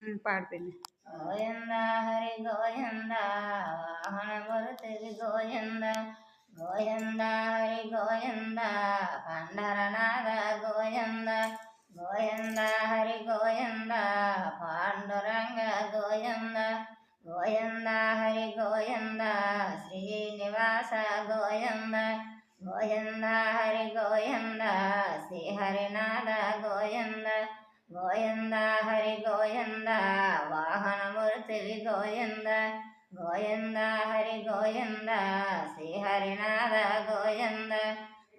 పాడిపోయింది. గోవింద హరి గోవింద వాహనమూర్తి గోవింద గోవింద హరి గోవింద పండరనాథ గోవింద గోవింద హరి గోవింద పాండురంగ గోవింద గోవింద హరి గోవింద శ్రీనివాస గోవింద గోవింద హరి గోవింద శ్రీహరినాథ గోవింద గోవింద హరి గోవింద వాహనమూర్తి గోవింద గోవింద హరి గోవింద శ్రీహరినాథ గోవింద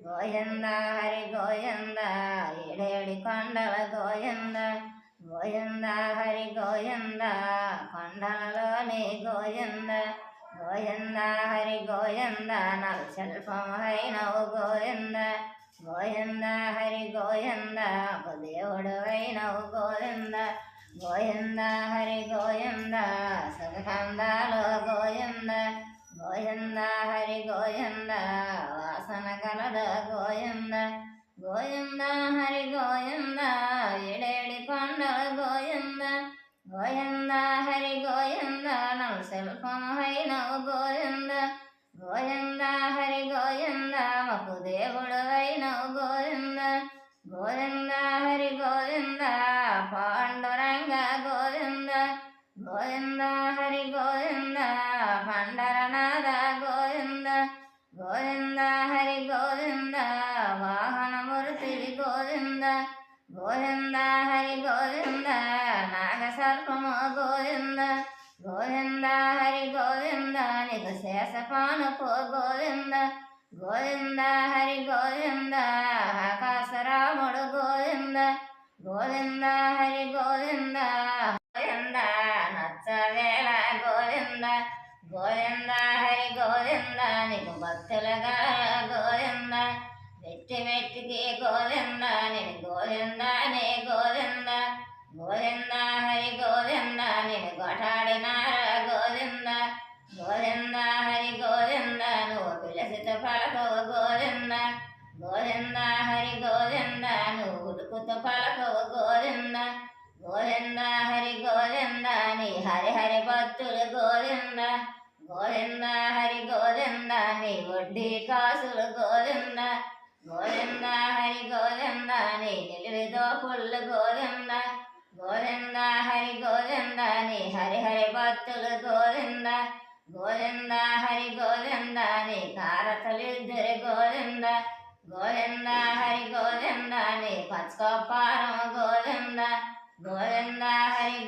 గోవింద హరి గోవింద ఏడేడి కొండల గోవింద గోవింద హరి గోవింద కొండలలోని గోవింద గోవింద హరి గోవింద నల్చల్పం హైనవు గోవింద గోవింద హరి గోవింద దేవుడు వైనవు గోవింద గోవింద హరి గోవింద సుఖందాలో గోవింద గోవింద హరి గోవింద వాసన కలద గోవింద గోవింద హరి గోవింద ఏడేడి కొండల గోవింద గోవింద హరి గోవింద నల్శల్పం హైనవు గోవింద గోవింద హరి గోవింద మకు దేవుడు వైనవు గోవింద గోవింద హరి గోవింద పాండురంగ గోవింద గోవింద హరి గోవింద పండరనాథ గోవింద గోవింద హరి గోవింద వాహనమూర్తి గోవింద గోవింద హరి గోవింద నాగసర్పము గోవింద గోవింద హరి గోవింద నీకు శేషపానుపు గోవింద గోవింద హరి గోవింద ఆకాశరాముడు గోవింద గోవింద హరి గోవింద గోవింద నచ్చవేళ గోవింద గోవింద హరి గోవింద నీకు భక్తులుగా గోవింద మెట్టి మెట్టికి గోవింద నేను గోవింద నే గోవింద గోవింద హరి గోవింద నేను కొటాడినార గోవింద గోవింద హరి గోవింద నువ్వు పిలసిత పలకవు గోవింద గోవింద హరి గోవింద నువ్వు ఉడుకుత పలకవు గోవింద గోవింద హరి గోవింద నీ హరి హరి భక్తులు గోవింద గోవింద హరి గోవింద నీ వడ్డీ కాసులు గోవింద గోవింద హరి గోవింద నీ నిలివిదో పుల్లు గోవింద గోవింద హరి గోవింద నీ హరి హరి భక్తులు గోవింద గోవింద హరి గోవింద నీ కారతలిద్దరి గోవింద గోవింద హరి గోవింద నీ పచ్చకొప్పారం గోవింద గోవింద హరి